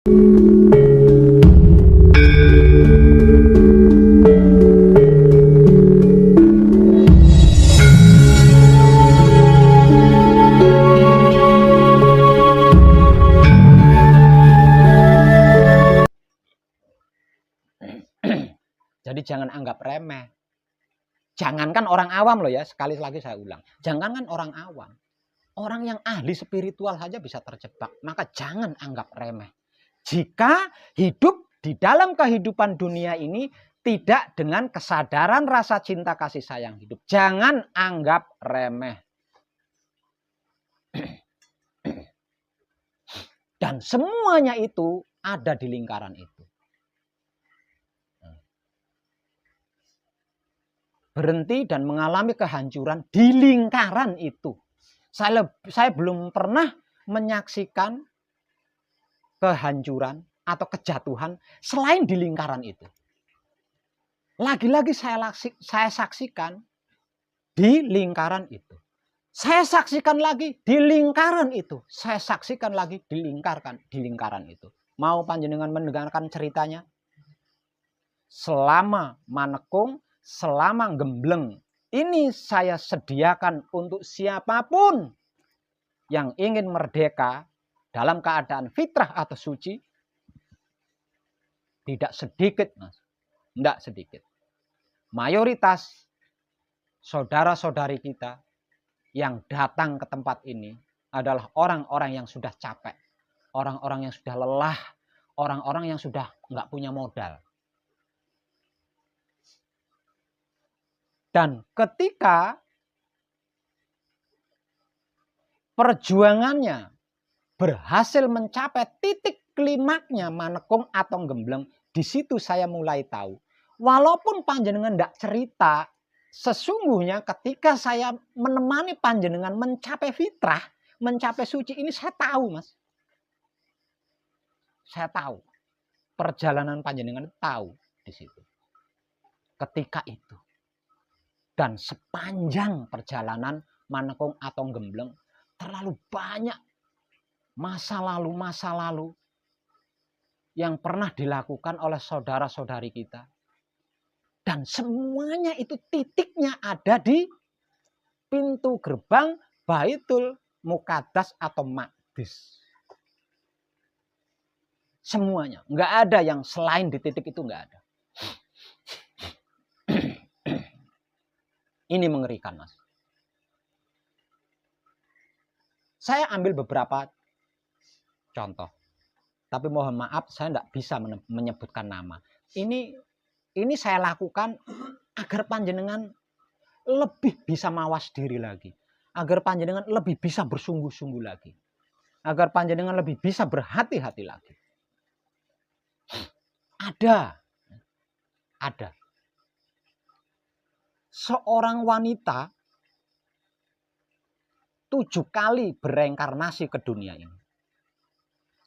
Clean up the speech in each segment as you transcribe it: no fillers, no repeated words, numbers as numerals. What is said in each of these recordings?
Jadi jangan anggap remeh. Jangankan orang awam loh ya, sekali lagi saya ulang. Jangankan orang awam. Orang yang ahli spiritual saja bisa terjebak. Maka jangan anggap remeh. Jika hidup di dalam kehidupan dunia ini tidak dengan kesadaran rasa cinta kasih sayang hidup. Jangan anggap remeh. Dan semuanya itu ada di lingkaran itu. Berhenti dan mengalami kehancuran di lingkaran itu. Saya belum pernah menyaksikan kehancuran atau kejatuhan selain di lingkaran itu. Lagi-lagi saya saksikan di lingkaran itu. Saya saksikan lagi di lingkaran itu. Saya saksikan lagi di lingkaran itu. Mau panjenengan mendengarkan ceritanya? Selama manekung, selama gembleng, ini saya sediakan untuk siapapun yang ingin merdeka dalam keadaan fitrah atau suci. Tidak sedikit, Mas. Tidak sedikit. Mayoritas saudara-saudari kita yang datang ke tempat ini adalah orang-orang yang sudah capek. Orang-orang yang sudah lelah. Orang-orang yang sudah nggak punya modal. Dan ketika perjuangannya berhasil mencapai titik klimaknya manekung atau gembleng, di situ saya mulai tahu. Walaupun panjenengan tidak cerita, sesungguhnya ketika saya menemani panjenengan mencapai fitrah, mencapai suci, ini saya tahu, Mas. Saya tahu. Perjalanan panjenengan tahu di situ. Ketika itu. Dan sepanjang perjalanan manekung atau gembleng, terlalu banyak masa lalu yang pernah dilakukan oleh saudara-saudari kita. Dan semuanya itu titiknya ada di pintu gerbang Baitul Muqaddas atau Maqdis. Semuanya. Nggak ada yang selain di titik itu, nggak ada. Ini mengerikan, Mas. Saya ambil beberapa contoh. Tapi mohon maaf, saya tidak bisa menyebutkan nama. Ini saya lakukan agar panjenengan lebih bisa mawas diri lagi. Agar panjenengan lebih bisa bersungguh-sungguh lagi. Agar panjenengan lebih bisa berhati-hati lagi. Ada. Seorang wanita 7 kali bereinkarnasi ke dunia ini.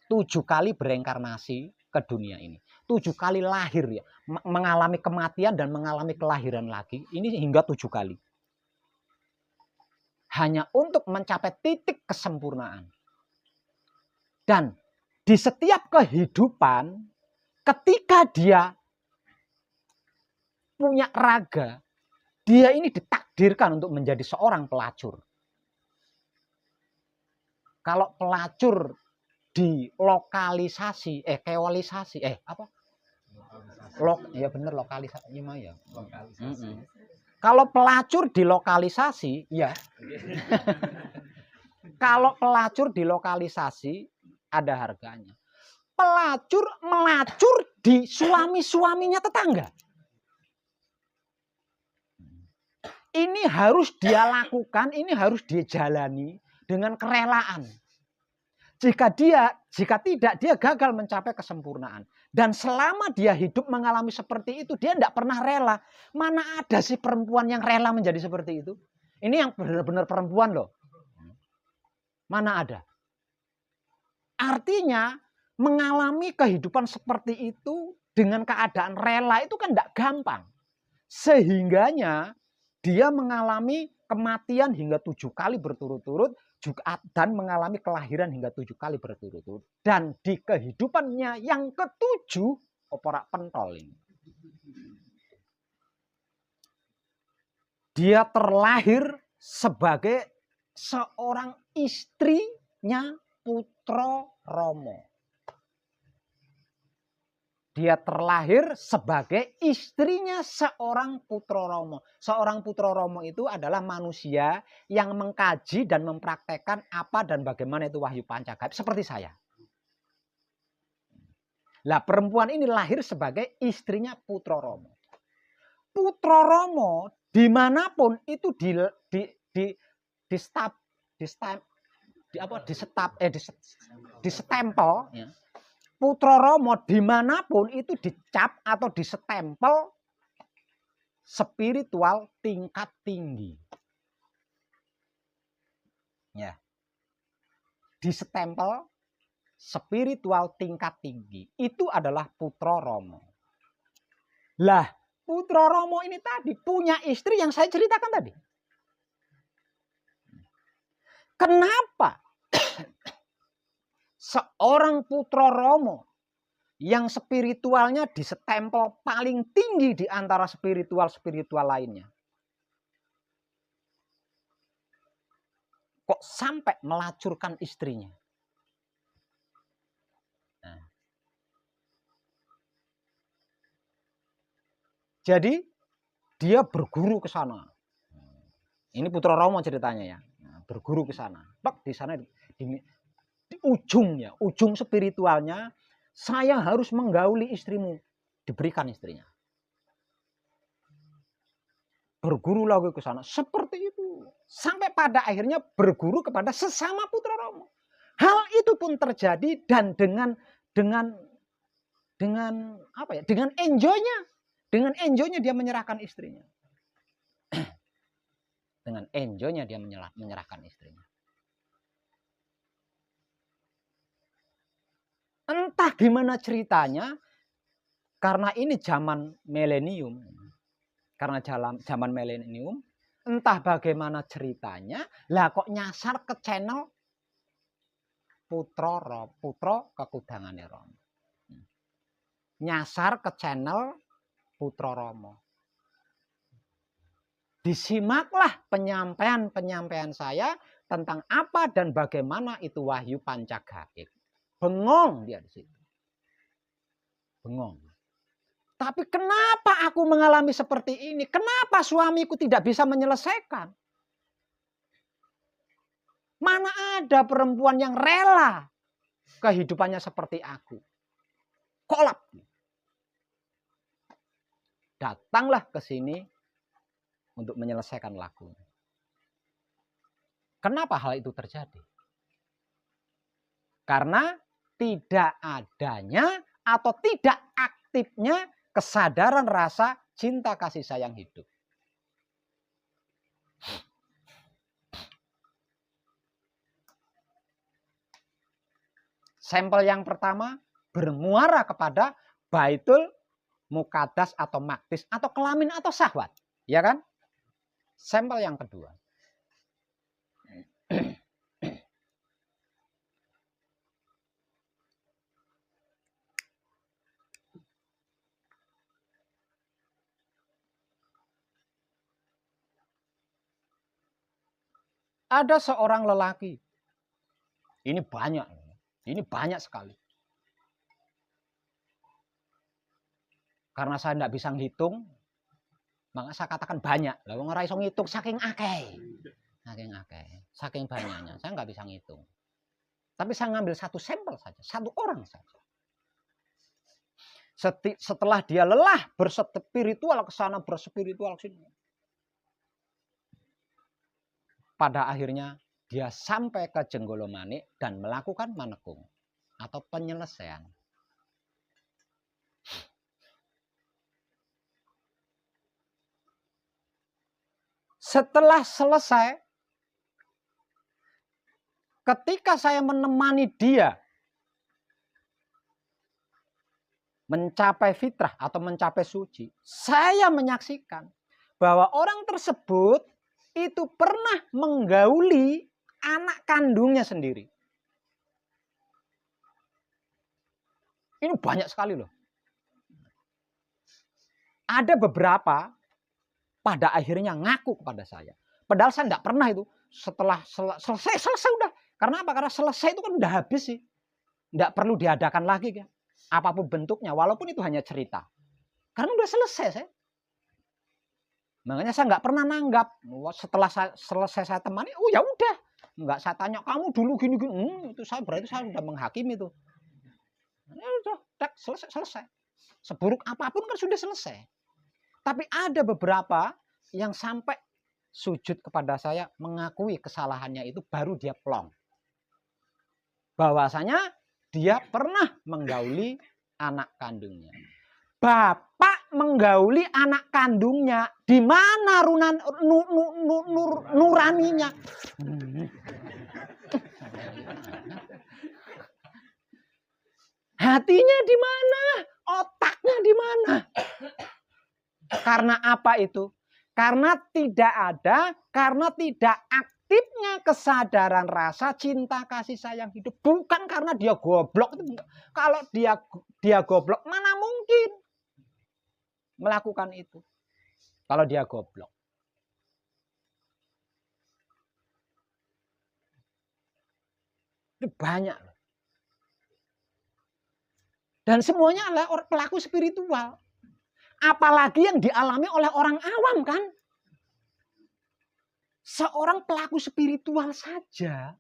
7 kali bereinkarnasi ke dunia ini. 7 kali lahir ya. Mengalami kematian dan mengalami kelahiran lagi. Ini hingga 7 kali. Hanya untuk mencapai titik kesempurnaan. Dan di setiap kehidupan, ketika dia punya raga, dia ini ditakdirkan untuk menjadi seorang pelacur. Kalau pelacur dilokalisasi, lokalisasi. Ya. Kalau pelacur dilokalisasi, ya. Kalau pelacur dilokalisasi, ada harganya. Pelacur melacur di suami-suaminya tetangga. Ini harus dia lakukan, ini harus dia jalani dengan kerelaan. Jika tidak, dia gagal mencapai kesempurnaan. Dan selama dia hidup mengalami seperti itu, dia tidak pernah rela. Mana ada sih perempuan yang rela menjadi seperti itu? Ini yang benar-benar perempuan loh. Mana ada? Artinya, mengalami kehidupan seperti itu dengan keadaan rela itu kan tidak gampang. Sehingganya, dia mengalami kematian hingga 7 kali berturut-turut dan mengalami kelahiran hingga 7 kali berturut-turut. Dan di kehidupannya yang ke-7, opora pentol ini. Dia terlahir sebagai seorang istrinya Putra Rama. Dia terlahir sebagai istrinya seorang Putra Rama. Seorang Putra Rama itu adalah manusia yang mengkaji dan mempraktekkan apa dan bagaimana itu wahyu pancagaib seperti saya. Lah perempuan ini lahir sebagai istrinya Putra Rama. Putra Rama dimanapun itu disestempel ya. Putra Rama dimanapun itu dicap atau disestempel spiritual tingkat tinggi. Ya. Disestempel spiritual tingkat tinggi. Itu adalah Putra Rama. Lah, Putra Rama ini tadi punya istri yang saya ceritakan tadi. Kenapa seorang Putra Rama yang spiritualnya disestempel paling tinggi di antara spiritual lainnya, kok sampai melacurkan istrinya? Nah. Jadi dia berguru ke sana. Ini Putra Rama ceritanya ya. Nah, berguru ke sana. Pak, di sana di ujungnya, ujung spiritualnya, saya harus menggauli istrimu. Diberikan istrinya. Berguru lagi ke sana. Seperti itu. Sampai pada akhirnya berguru kepada sesama Putra Rama. Hal itu pun terjadi dan dengan apa ya? Dengan enjoynya dia menyerahkan istrinya. Dengan enjoynya dia menyerahkan istrinya. Entah gimana ceritanya, karena ini zaman milenium. Karena zaman milenium, entah bagaimana ceritanya, lah kok nyasar ke channel Putra Kekudangane Rama. Nyasar ke channel Putra Rama. Disimaklah penyampaian saya tentang apa dan bagaimana itu wahyu pancagaib. Bengong dia di situ. Bengong. Tapi kenapa aku mengalami seperti ini? Kenapa suamiku tidak bisa menyelesaikan? Mana ada perempuan yang rela kehidupannya seperti aku? Kolap. Datanglah ke sini untuk menyelesaikan lakunya. Kenapa hal itu terjadi? Karena tidak adanya atau tidak aktifnya kesadaran rasa cinta kasih sayang hidup. Sampel yang pertama bermuara kepada baitul muqaddas atau maktis atau kelamin atau syahwat, ya kan? Sampel yang kedua. Ada seorang lelaki. Ini banyak sekali. Karena saya tidak bisa ngitung, maka saya katakan banyak. Lah wong ora iso ngitung saking akeh. Saking banyaknya, saya nggak bisa ngitung. Tapi saya ngambil satu sampel saja, satu orang saja. Setelah dia lelah berspiritual ke sana, berspiritual ke sini. Pada akhirnya dia sampai ke Jenggolo Manik dan melakukan manekung atau penyelesaian. Setelah selesai, ketika saya menemani dia mencapai fitrah atau mencapai suci, saya menyaksikan bahwa orang tersebut itu pernah menggauli anak kandungnya sendiri. Ini banyak sekali loh. Ada beberapa pada akhirnya ngaku kepada saya. Padahal saya tidak pernah itu. Setelah selesai udah. Karena apa? Karena selesai itu kan udah habis sih. Tidak perlu diadakan lagi kan. Apapun bentuknya. Walaupun itu hanya cerita. Karena udah selesai saya. Makanya saya nggak pernah nanggap. Setelah selesai saya temani, oh ya udah. Nggak saya tanya, kamu dulu gini-gini. Itu saya berarti saya sudah menghakimi itu. Ya udah, selesai. Seburuk apapun kan sudah selesai. Tapi ada beberapa yang sampai sujud kepada saya, mengakui kesalahannya itu, baru dia plong. Bahwasanya dia pernah menggauli anak kandungnya. Bapak menggauli anak kandungnya, di mana nuraninya? Hatinya di mana? Otaknya di mana? Karena apa itu? Karena tidak aktifnya kesadaran rasa cinta kasih sayang hidup. Bukan karena dia goblok. Kalau dia goblok, mana mungkin melakukan itu. Kalau dia goblok. Itu banyak loh. Dan semuanya adalah pelaku spiritual. Apalagi yang dialami oleh orang awam kan. Seorang pelaku spiritual saja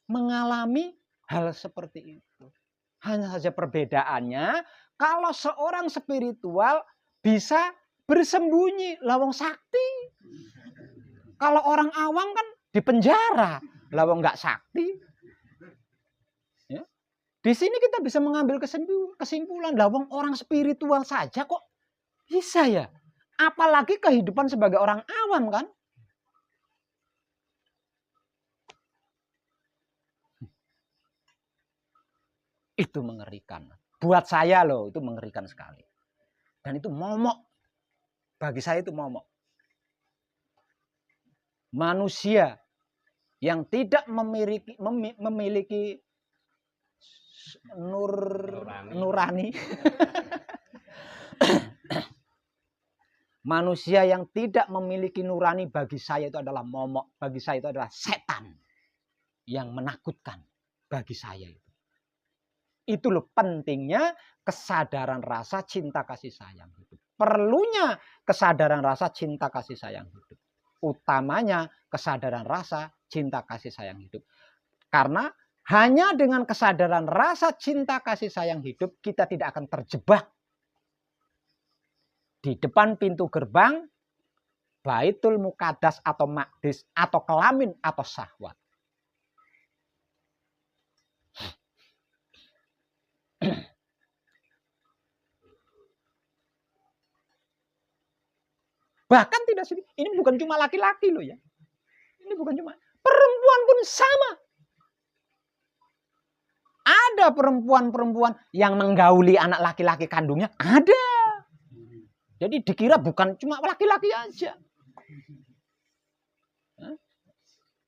mengalami hal seperti itu. Hanya saja perbedaannya, kalau seorang spiritual bisa bersembunyi, lawang sakti. Kalau orang awam kan di penjara, lawang nggak sakti. Di sini kita bisa mengambil kesimpulan, lawang orang spiritual saja kok bisa ya. Apalagi kehidupan sebagai orang awam kan. Itu mengerikan. Buat saya loh, itu mengerikan sekali. Dan itu momok. Bagi saya itu momok. Manusia yang tidak memiliki nurani. Manusia yang tidak memiliki nurani bagi saya itu adalah momok. Bagi saya itu adalah setan yang menakutkan bagi saya itu. Itu loh pentingnya kesadaran rasa cinta kasih sayang hidup. Perlunya kesadaran rasa cinta kasih sayang hidup. Utamanya kesadaran rasa cinta kasih sayang hidup. Karena hanya dengan kesadaran rasa cinta kasih sayang hidup, kita tidak akan terjebak di depan pintu gerbang Baitul Muqaddas atau Maqdis atau kelamin atau syahwat. Bahkan tidak sedikit. Ini bukan cuma laki-laki loh ya. Ini bukan cuma perempuan pun sama. Ada perempuan-perempuan yang menggauli anak laki-laki kandungnya. Ada. Jadi dikira bukan cuma laki-laki aja.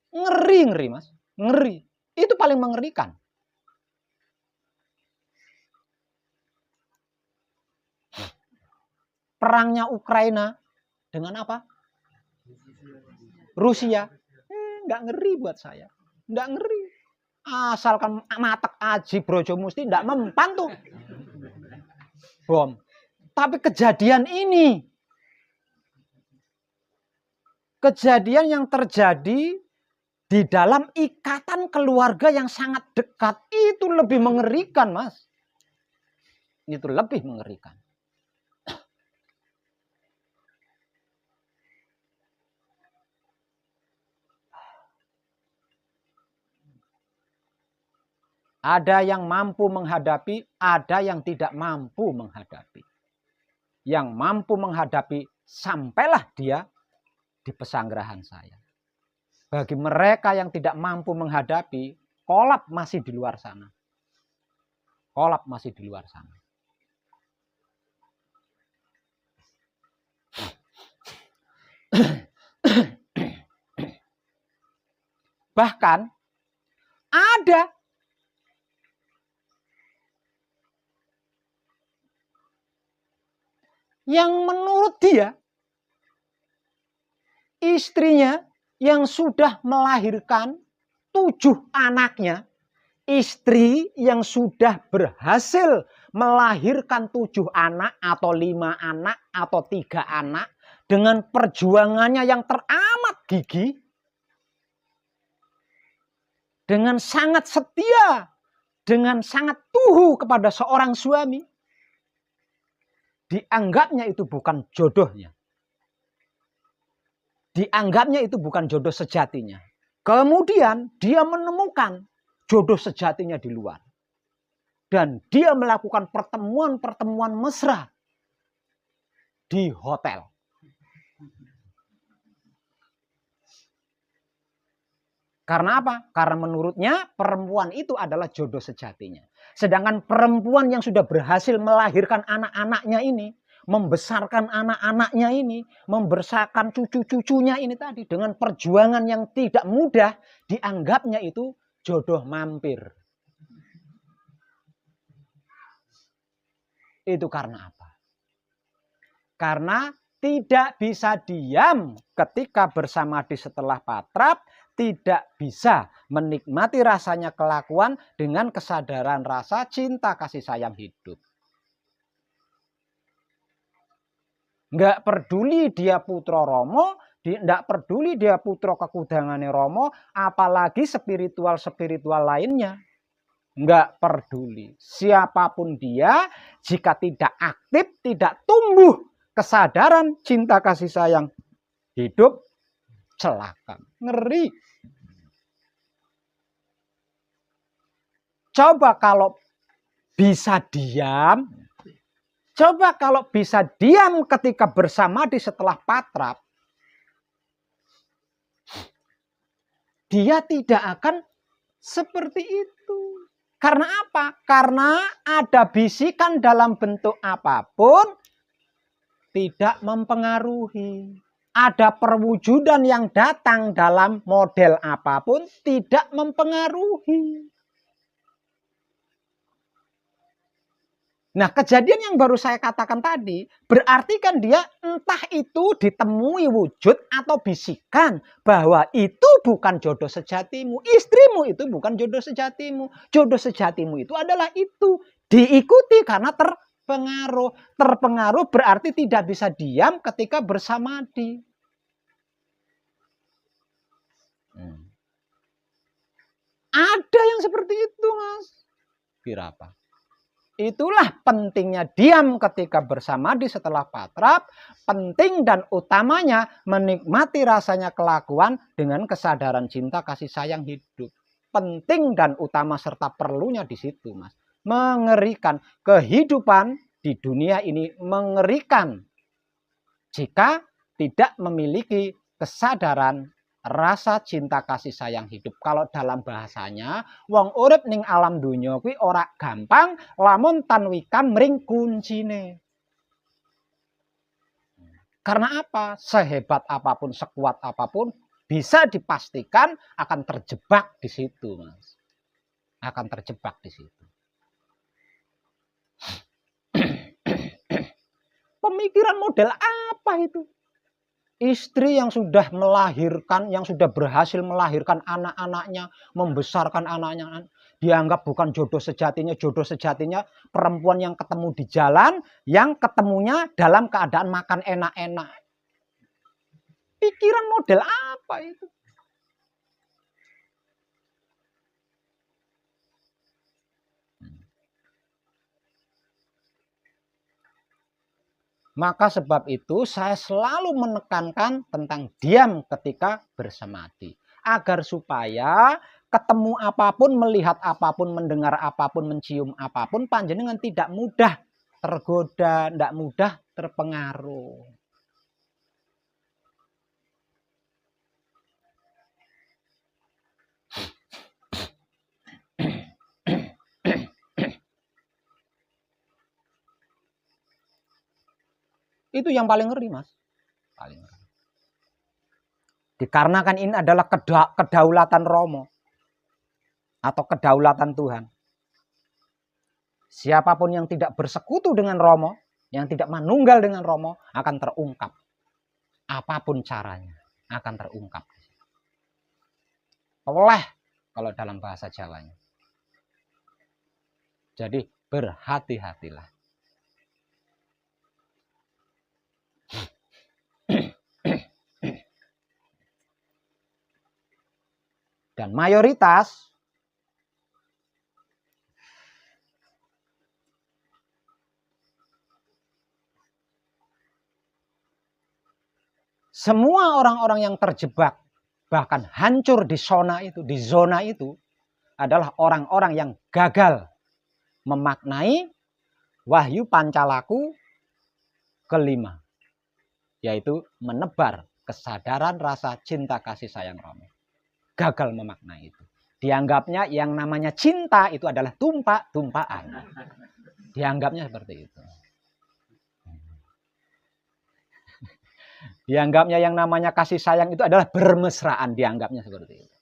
Ngeri mas. Ngeri. Itu paling mengerikan. Perangnya Ukraina dengan apa? Rusia. Nggak ngeri buat saya. Nggak ngeri. Asalkan matek aji brojo musti nggak mempan tuh. Bom. Tapi kejadian ini. Kejadian yang terjadi di dalam ikatan keluarga yang sangat dekat. Itu lebih mengerikan mas. Itu lebih mengerikan. Ada yang mampu menghadapi, ada yang tidak mampu menghadapi. Yang mampu menghadapi, sampailah dia di pesanggerahan saya. Bagi mereka yang tidak mampu menghadapi, kolap masih di luar sana. Kolap masih di luar sana. Bahkan ada yang menurut dia istrinya yang sudah melahirkan 7 anaknya, istri yang sudah berhasil melahirkan 7 anak atau 5 anak atau 3 anak dengan perjuangannya yang teramat gigih, dengan sangat setia, dengan sangat tuhu kepada seorang suami, dianggapnya itu bukan jodohnya. Dianggapnya itu bukan jodoh sejatinya. Kemudian dia menemukan jodoh sejatinya di luar. Dan dia melakukan pertemuan-pertemuan mesra di hotel. Karena apa? Karena menurutnya perempuan itu adalah jodoh sejatinya. Sedangkan perempuan yang sudah berhasil melahirkan anak-anaknya ini, membesarkan anak-anaknya ini, membesarkan cucu-cucunya ini tadi dengan perjuangan yang tidak mudah, dianggapnya itu jodoh mampir. Itu karena apa? Karena tidak bisa diam ketika bersamadi setelah patrap, tidak bisa menikmati rasanya kelakuan dengan kesadaran rasa cinta kasih sayang hidup. Nggak peduli dia putra Romo, nggak peduli dia putra kekudangane Romo, apalagi spiritual-spiritual lainnya. Nggak peduli. Siapapun dia, jika tidak aktif, tidak tumbuh kesadaran cinta kasih sayang hidup, celaka. Ngeri. Coba kalau bisa diam, coba kalau bisa diam ketika bersamadi setelah patrap, dia tidak akan seperti itu. Karena apa? Karena ada bisikan dalam bentuk apapun tidak mempengaruhi. Ada perwujudan yang datang dalam model apapun tidak mempengaruhi. Nah, kejadian yang baru saya katakan tadi, berarti kan dia entah itu ditemui wujud atau bisikan bahwa itu bukan jodoh sejatimu. Istrimu itu bukan jodoh sejatimu. Jodoh sejatimu itu adalah itu. Diikuti karena terpengaruh. Terpengaruh berarti tidak bisa diam ketika bersamadi. Ada yang seperti itu, Mas. Kira apa? Itulah pentingnya diam ketika bersamadi setelah patrap. Penting dan utamanya menikmati rasanya kelakuan dengan kesadaran cinta kasih sayang hidup. Penting dan utama serta perlunya di situ, Mas. Mengerikan. Kehidupan di dunia ini mengerikan jika tidak memiliki kesadaran rasa cinta kasih sayang hidup. Kalau dalam bahasanya, wong urip ning alam dunya kuwi ora gampang lamun tanwikan mring kuncine. Karena apa? Sehebat apapun, sekuat apapun, bisa dipastikan akan terjebak di situ, Mas. Akan terjebak di situ. Pemikiran model apa itu? Istri yang sudah melahirkan, yang sudah berhasil melahirkan anak-anaknya, membesarkan anaknya, dianggap bukan jodoh sejatinya. Jodoh sejatinya perempuan yang ketemu di jalan, yang ketemunya dalam keadaan makan enak-enak. Pikiran model apa itu? Maka sebab itu saya selalu menekankan tentang diam ketika bersamadi. Agar supaya ketemu apapun, melihat apapun, mendengar apapun, mencium apapun, panjenengan tidak mudah tergoda, tidak mudah terpengaruh. Itu yang paling ngeri, Mas. Paling ngeri. Dikarenakan ini adalah kedaulatan Romo atau kedaulatan Tuhan. Siapapun yang tidak bersekutu dengan Romo, yang tidak manunggal dengan Romo, akan terungkap. Apapun caranya, akan terungkap. Oleh, kalau dalam bahasa Jawanya. Jadi berhati-hatilah. Dan mayoritas semua orang-orang yang terjebak bahkan hancur di zona itu adalah orang-orang yang gagal memaknai Wahyu Pancalaku kelima, yaitu menebar kesadaran rasa cinta kasih sayang Romo. Gagal memaknai itu. Dianggapnya yang namanya cinta itu adalah tumpah-tumpahan. Dianggapnya seperti itu. Dianggapnya yang namanya kasih sayang itu adalah bermesraan. Dianggapnya seperti itu.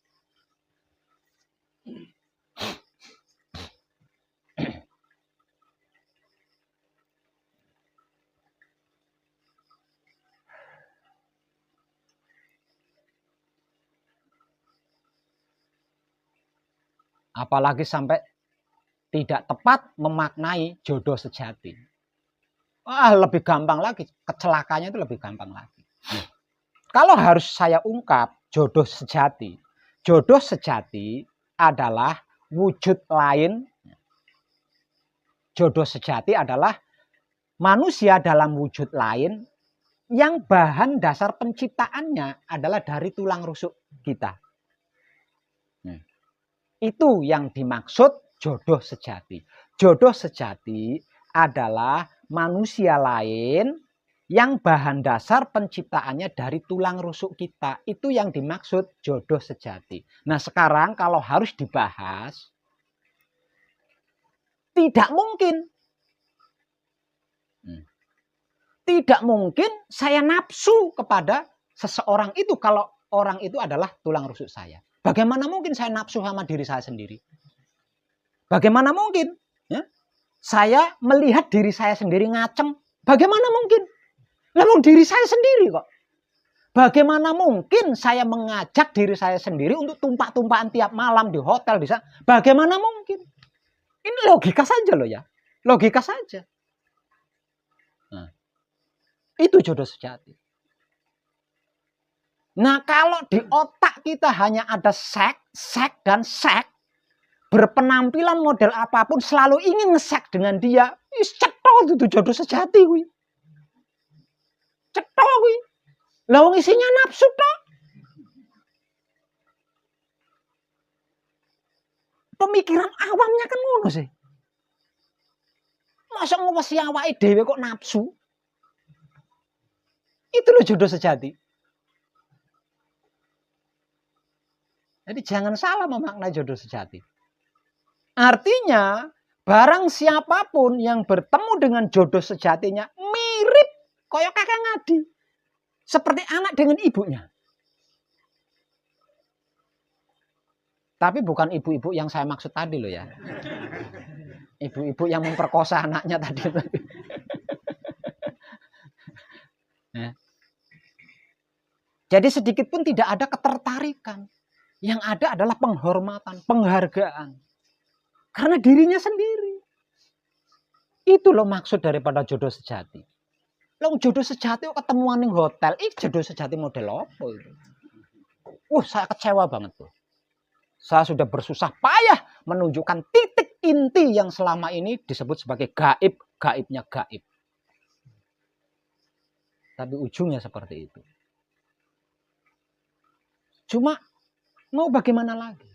Apalagi sampai tidak tepat memaknai jodoh sejati. Lebih gampang lagi. Kecelakanya itu lebih gampang lagi. Kalau harus saya ungkap jodoh sejati. Jodoh sejati adalah wujud lain. Jodoh sejati adalah manusia dalam wujud lain yang bahan dasar penciptaannya adalah dari tulang rusuk kita. Itu yang dimaksud jodoh sejati. Jodoh sejati adalah manusia lain yang bahan dasar penciptaannya dari tulang rusuk kita. Itu yang dimaksud jodoh sejati. Nah sekarang kalau harus dibahas, tidak mungkin. Tidak mungkin saya nafsu kepada seseorang itu kalau orang itu adalah tulang rusuk saya. Bagaimana mungkin saya nafsu sama diri saya sendiri? Bagaimana mungkin? Ya? Saya melihat diri saya sendiri ngacem. Bagaimana mungkin? Lalu diri saya sendiri kok. Bagaimana mungkin saya mengajak diri saya sendiri untuk tumpah-tumpahan tiap malam di hotel bisa? Bagaimana mungkin? Ini logika saja loh ya. Logika saja. Nah, itu jodoh sejati. Nah kalau di otak kita hanya ada seks, berpenampilan model apapun selalu ingin ngesek dengan dia, cetok itu jodoh sejati kuwi. Cetok kuwi. Lah wong isinya nafsu tok. Pemikiran awamnya kan ngono sih. Masa ngewesi awake dhewe kok nafsu? Itu loh jodoh sejati. Jadi jangan salah memaknai jodoh sejati. Artinya, barang siapapun yang bertemu dengan jodoh sejatinya mirip koyok kakak ngadi. Seperti anak dengan ibunya. Tapi bukan ibu-ibu yang saya maksud tadi loh ya. Ibu-ibu yang memperkosa anaknya tadi. Jadi sedikit pun tidak ada ketertarikan. Yang ada adalah penghormatan, penghargaan. Karena dirinya sendiri. Itu loh maksud daripada jodoh sejati. Loh jodoh sejati ketemuan di hotel. Jodoh sejati model apa itu? Saya kecewa banget tuh. Saya sudah bersusah payah menunjukkan titik inti yang selama ini disebut sebagai gaib. Gaibnya gaib. Tapi ujungnya seperti itu. Cuma mau bagaimana lagi?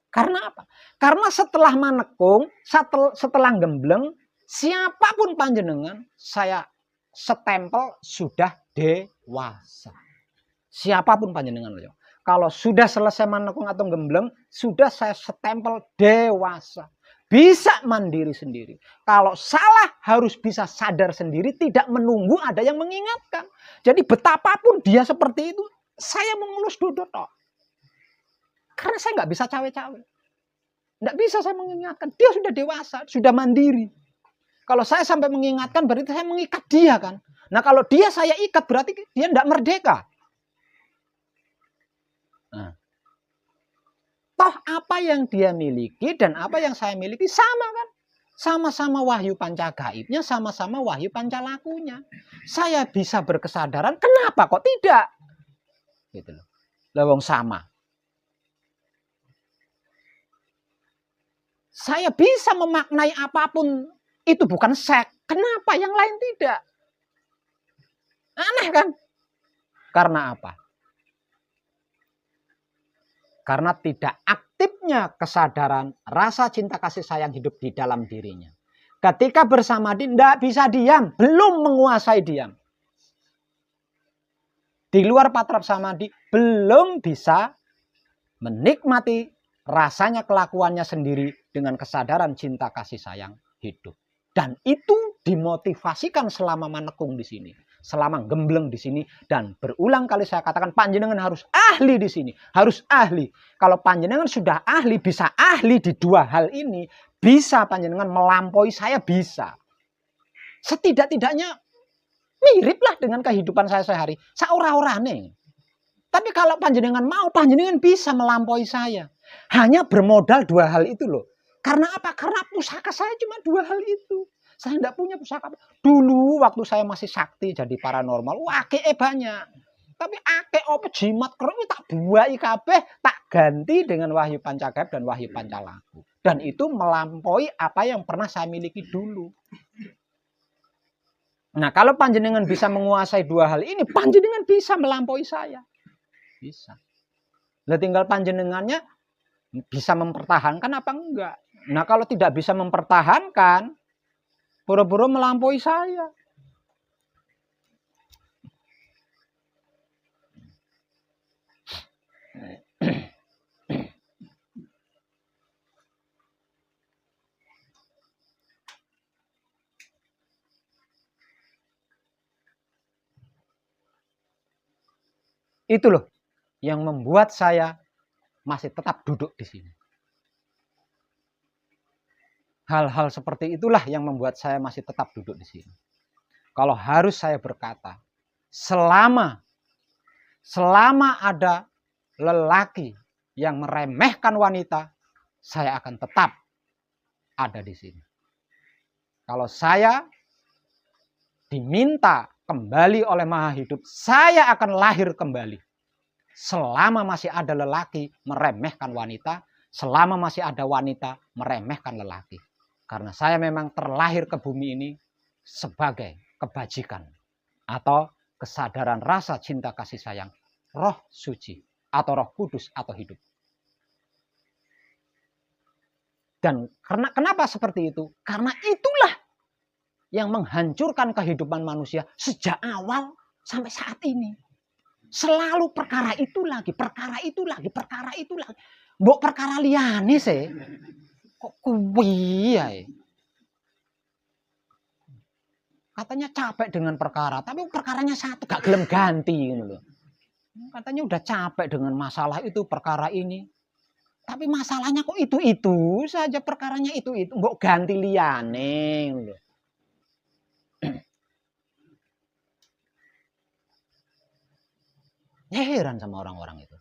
Karena apa? Karena setelah manekung, setelah gembleng, siapapun panjenengan, saya setempel sudah dewasa. Siapapun panjenengan. Kalau sudah selesai manekung atau gembleng, sudah saya setempel dewasa. bisa mandiri sendiri. Kalau salah harus bisa sadar sendiri, tidak menunggu ada yang mengingatkan. Jadi betapapun dia seperti itu, saya mengelus dodot toh. Karena saya nggak bisa cawe-cawe. Nggak bisa saya mengingatkan. Dia sudah dewasa, sudah mandiri. Kalau saya sampai mengingatkan berarti saya mengikat dia kan. Nah kalau dia saya ikat berarti dia tidak merdeka. Nah, toh apa yang dia miliki dan apa yang saya miliki sama kan. Sama-sama wahyu pancagaibnya, sama-sama wahyu pancalakunya. Saya bisa berkesadaran, kenapa kok tidak? Gitu loh. Lawang sama. Saya bisa memaknai apapun itu bukan seks. Kenapa yang lain tidak? Aneh kan? Karena apa? Karena tidak aktifnya kesadaran rasa cinta kasih sayang hidup di dalam dirinya. Ketika bersama dia tidak bisa diam, belum menguasai diam. Di luar patrap samadhi belum bisa menikmati rasanya kelakuannya sendiri dengan kesadaran cinta kasih sayang hidup. Dan itu dimotivasikan selama menekung di sini. Selama gembleng di sini. Dan berulang kali saya katakan panjenengan harus ahli di sini. Harus ahli. Kalau panjenengan sudah ahli, bisa ahli di dua hal ini. Bisa panjenengan melampaui saya, bisa. Setidak-tidaknya miriplah dengan kehidupan saya sehari. Saora-orane. Tapi kalau panjenengan mau, panjenengan bisa melampaui saya. Hanya bermodal dua hal itu loh. Karena apa? Karena pusaka saya cuma dua hal itu. Saya tidak punya pusaka. Dulu waktu saya masih sakti jadi paranormal, akeh banyak. Tapi akeh apa jimat keren tak buai kabeh, tak ganti dengan wahyu pancagaib dan wahyu pancalaku. Dan itu melampaui apa yang pernah saya miliki dulu. Nah, kalau panjenengan bisa menguasai dua hal ini, panjenengan bisa melampaui saya. Bisa. Lah tinggal panjenengannya bisa mempertahankan apa enggak. Nah kalau tidak bisa mempertahankan, boro-boro melampaui saya. Itu loh yang membuat saya masih tetap duduk di sini. Hal-hal seperti itulah yang membuat saya masih tetap duduk di sini. Kalau harus saya berkata, selama ada lelaki yang meremehkan wanita, saya akan tetap ada di sini. Kalau saya diminta kembali oleh Maha Hidup, saya akan lahir kembali. Selama masih ada lelaki meremehkan wanita, selama masih ada wanita meremehkan lelaki. Karena saya memang terlahir ke bumi ini sebagai kebajikan atau kesadaran rasa cinta kasih sayang roh suci atau roh kudus atau hidup. Dan kenapa seperti itu? Karena itulah yang menghancurkan kehidupan manusia sejak awal sampai saat ini. Selalu perkara itu lagi, perkara itu lagi, perkara itu lagi. Mbok perkara liyane sih. Kok kuwi ya? Katanya capek dengan perkara, tapi perkaranya satu, gak gelem ganti gitu loh. Katanya udah capek dengan masalah itu, perkara ini. Tapi masalahnya kok itu-itu saja, perkaranya itu-itu, mbok ganti liyane gitu loh. Heran sama orang-orang itu.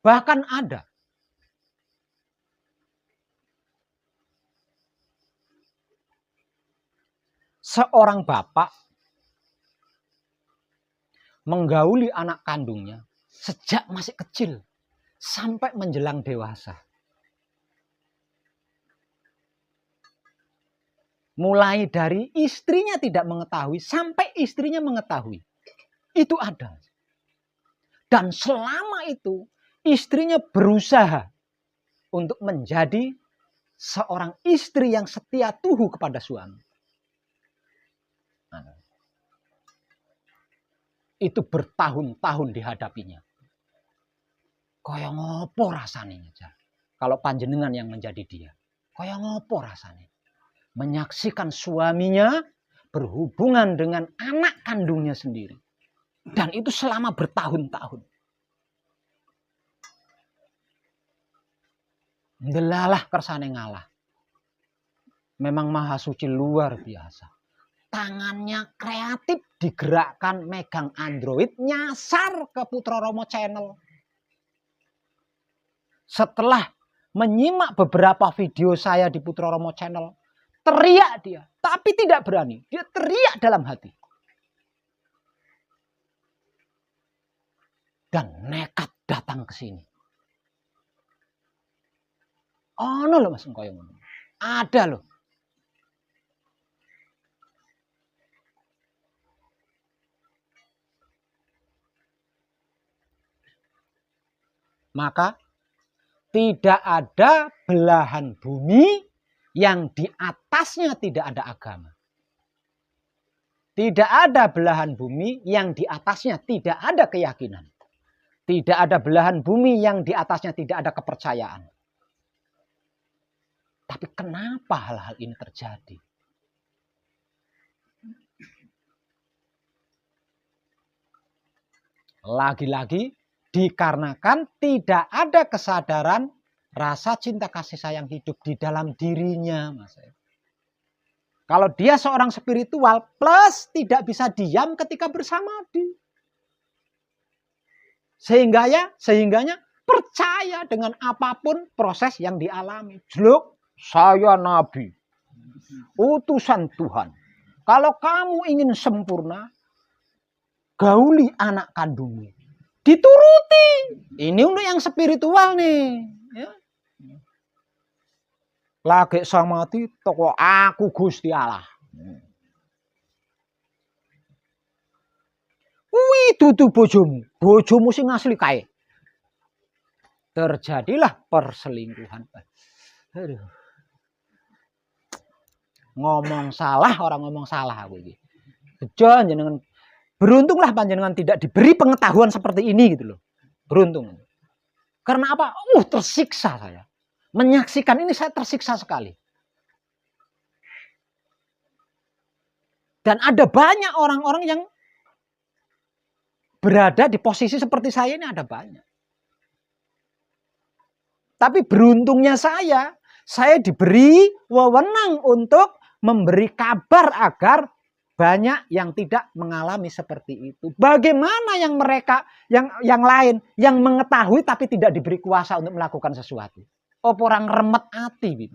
Bahkan ada seorang bapak menggauli anak kandungnya sejak masih kecil sampai menjelang dewasa. Mulai dari istrinya tidak mengetahui sampai istrinya mengetahui. Itu ada. Dan selama itu istrinya berusaha untuk menjadi seorang istri yang setia tuhu kepada suami. Nah, itu bertahun-tahun dihadapinya. Kaya ngopo rasanya. Kalau panjenengan yang menjadi dia. Kaya ngopo rasanya. Menyaksikan suaminya berhubungan dengan anak kandungnya sendiri. Dan itu selama bertahun-tahun. Delalah kersane ngalah. Memang Maha Suci luar biasa. Tangannya kreatif digerakkan megang Android nyasar ke Putra Romo Channel. Setelah menyimak beberapa video saya di Putra Romo Channel, teriak dia, tapi tidak berani. Dia teriak dalam hati. Dan nekat datang ke sini. Oh no loh Mas Engkoyong. Ada loh. Maka tidak ada belahan bumi yang di atasnya tidak ada agama. Tidak ada belahan bumi yang di atasnya tidak ada keyakinan. Tidak ada belahan bumi yang di atasnya tidak ada kepercayaan. Tapi kenapa hal-hal ini terjadi? Lagi-lagi dikarenakan tidak ada kesadaran rasa cinta kasih sayang hidup di dalam dirinya, Mas. Kalau dia seorang spiritual plus tidak bisa diam ketika bersamadi. Sehingganya percaya dengan apapun proses yang dialami. Jeluk, saya nabi, utusan Tuhan. Kalau kamu ingin sempurna, gauli anak kandungmu. Dituruti. Ini untuk yang spiritual nih. Ya. Lagi samati toko aku Gusti Allah. Kuwi dudu bojomu. Bojomu sing asli kae. Terjadilah perselingkuhan. Aduh. Ngomong salah, orang ngomong salah aku iki. Bejo jenengan. Beruntunglah panjenengan tidak diberi pengetahuan seperti ini gitu loh. Beruntung. Karena apa? Tersiksa saya. Menyaksikan ini saya tersiksa sekali. Dan ada banyak orang-orang yang berada di posisi seperti saya ini ada banyak. Tapi beruntungnya saya diberi wewenang untuk memberi kabar agar banyak yang tidak mengalami seperti itu. Bagaimana yang mereka yang lain yang mengetahui tapi tidak diberi kuasa untuk melakukan sesuatu? Orang remet hati,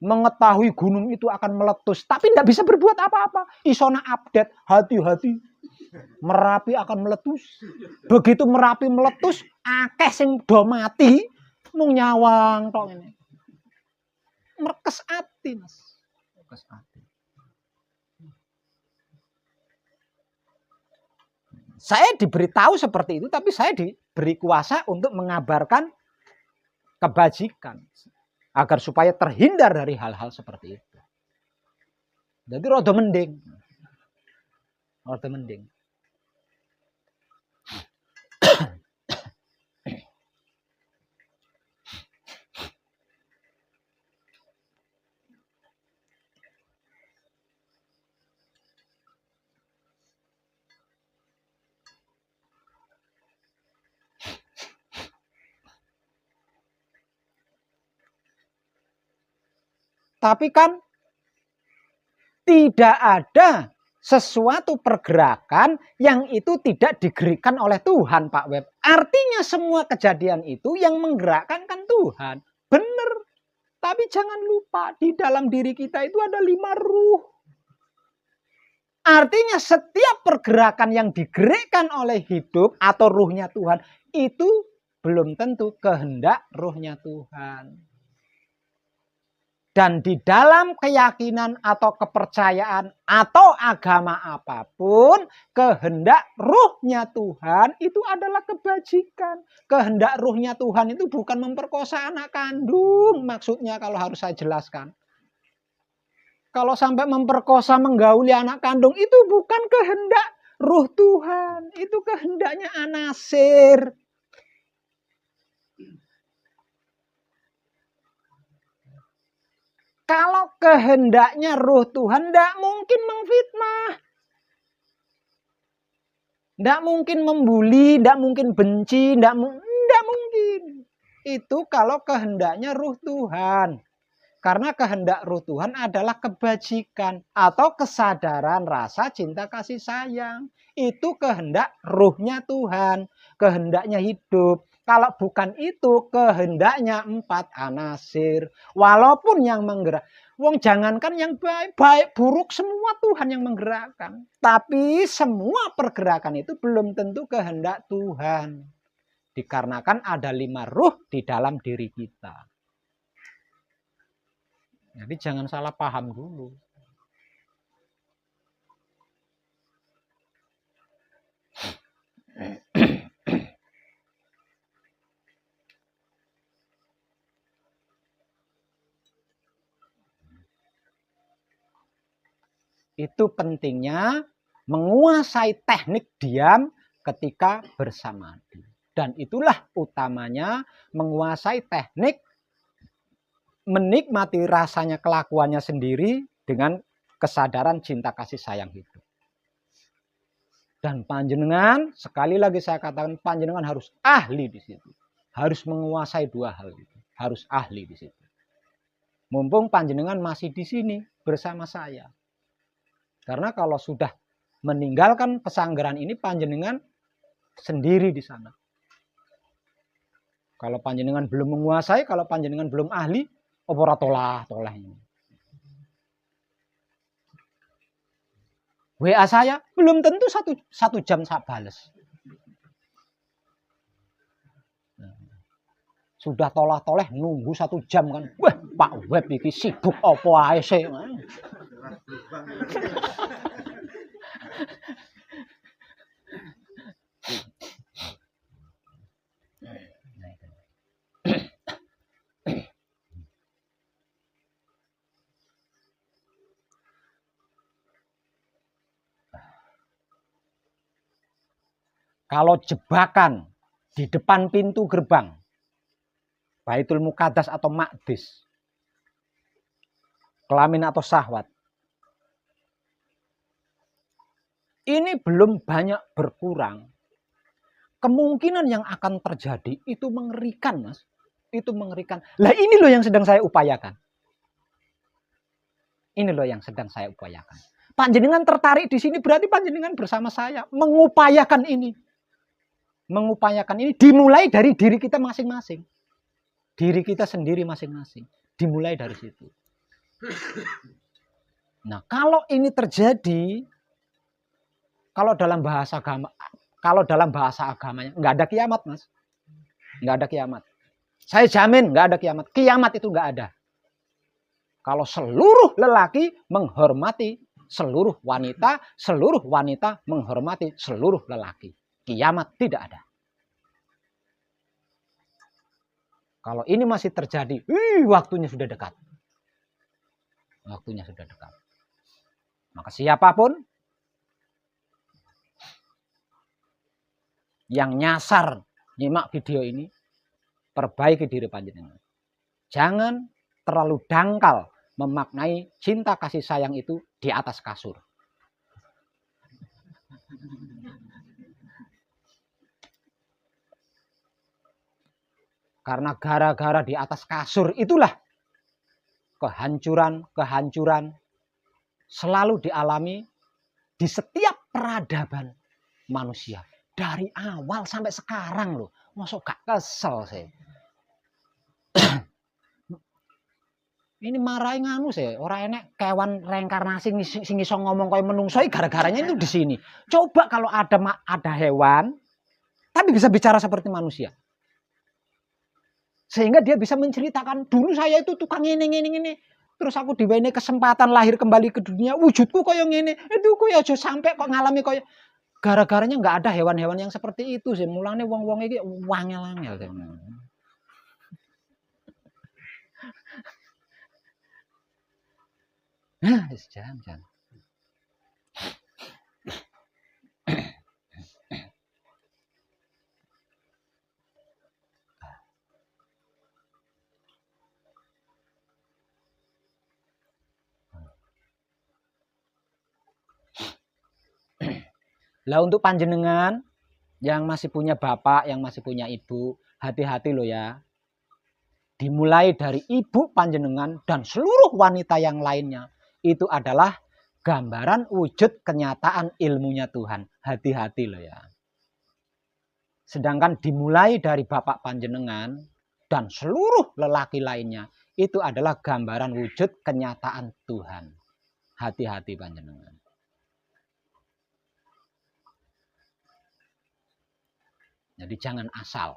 mengetahui gunung itu akan meletus, tapi tidak bisa berbuat apa-apa. Isona update, hati-hati. Merapi akan meletus. Begitu Merapi meletus, akeh sing do mati, mung nyawang tok ngene. Merkes ati, Mas. Merkes ati. Saya diberitahu seperti itu, tapi saya diberi kuasa untuk mengabarkan kebajikan agar supaya terhindar dari hal-hal seperti itu. Jadi rada mending. Rada mending. Tapi kan tidak ada sesuatu pergerakan yang itu tidak digerakkan oleh Tuhan, Pak Web. Artinya semua kejadian itu yang menggerakkan kan Tuhan. Benar. Tapi jangan lupa di dalam diri kita itu ada 5 ruh. Artinya setiap pergerakan yang digerakkan oleh hidup atau ruhnya Tuhan itu belum tentu kehendak ruhnya Tuhan. Dan di dalam keyakinan atau kepercayaan atau agama apapun, kehendak ruhnya Tuhan itu adalah kebajikan. Kehendak ruhnya Tuhan itu bukan memperkosa anak kandung. Maksudnya kalau harus saya jelaskan. Kalau sampai memperkosa, menggauli anak kandung, itu bukan kehendak ruh Tuhan. Itu kehendaknya anasir. Kalau kehendaknya ruh Tuhan, tidak mungkin memfitnah. Tidak mungkin membuli, tidak mungkin benci, tidak mungkin. Itu kalau kehendaknya ruh Tuhan. Karena kehendak ruh Tuhan adalah kebajikan atau kesadaran rasa cinta kasih sayang. Itu kehendak ruhnya Tuhan. Kehendaknya hidup. Kalau bukan itu, kehendaknya 4 anasir. Walaupun yang menggerak. Wong jangankan yang baik, baik buruk semua Tuhan yang menggerakkan. Tapi semua pergerakan itu belum tentu kehendak Tuhan. Dikarenakan ada 5 ruh di dalam diri kita. Jadi jangan salah paham dulu. Itu pentingnya menguasai teknik diam ketika bersamadi. Dan itulah utamanya menguasai teknik menikmati rasanya kelakuannya sendiri dengan kesadaran cinta kasih sayang hidup. Dan panjenengan, sekali lagi saya katakan, panjenengan harus ahli di situ. Harus menguasai 2 hal itu. Harus ahli di situ. Mumpung panjenengan masih di sini bersama saya. Karena kalau sudah meninggalkan pesanggeran ini, panjenengan sendiri di sana. Kalau panjenengan belum menguasai, kalau panjenengan belum ahli, opora tolah ini. WA saya belum tentu satu jam saya bales. Sudah tolah-toleh nunggu 1 jam kan. Wah, Pak Web iki sibuk apa ae sih. Kalau jebakan di depan pintu gerbang Baitul Muqaddas atau Maqdis, kelamin atau syahwat, ini belum banyak berkurang. Kemungkinan yang akan terjadi itu mengerikan, Mas. Itu mengerikan. Lah ini loh yang sedang saya upayakan. Ini loh yang sedang saya upayakan. Panjenengan tertarik di sini berarti panjenengan bersama saya mengupayakan ini. Mengupayakan ini dimulai dari diri kita masing-masing. Diri kita sendiri masing-masing. Dimulai dari situ. Nah, kalau ini terjadi, kalau dalam bahasa agamanya nggak ada kiamat, Mas. Nggak ada kiamat. Saya jamin nggak ada kiamat. Kiamat itu nggak ada. Kalau seluruh lelaki menghormati seluruh wanita menghormati seluruh lelaki. Kiamat tidak ada. Kalau ini masih terjadi, waktunya sudah dekat. Waktunya sudah dekat. Maka siapapun yang nyasar nyimak video ini, perbaiki diri panjenengan. Jangan terlalu dangkal memaknai cinta kasih sayang itu di atas kasur. Karena gara-gara di atas kasur itulah kehancuran selalu dialami di setiap peradaban manusia. Dari awal sampai sekarang loh. Masa gak kesel sih. Ini marahin nganu sih. Orang enek kewan reinkarnasi sing iso ngomong kaya menungso gara-garanya itu di sini. Coba kalau ada hewan tapi bisa bicara seperti manusia. Sehingga dia bisa menceritakan dulu saya itu tukang ini. Terus aku diwenehi kesempatan lahir kembali ke dunia, wujudku koyo ngene. Itu kowe aja sampai kok ngalami koyo gara-garanya nggak ada hewan-hewan yang seperti itu sih. Mulane wong-wong iki wangel-angel. Nah, jangan. Lah untuk panjenengan yang masih punya bapak, yang masih punya ibu, hati-hati loh ya. Dimulai dari ibu panjenengan dan seluruh wanita yang lainnya. Itu adalah gambaran wujud kenyataan ilmunya Tuhan. Hati-hati loh ya. Sedangkan dimulai dari bapak panjenengan dan seluruh lelaki lainnya. Itu adalah gambaran wujud kenyataan Tuhan. Hati-hati panjenengan. Jadi jangan asal.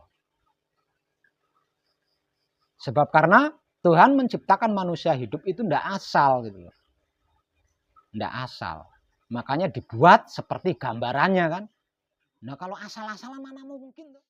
Sebab karena Tuhan menciptakan manusia hidup itu tidak asal gitu loh. Tidak asal. Makanya dibuat seperti gambarannya kan. Nah kalau asal-asalan mana mungkin tuh.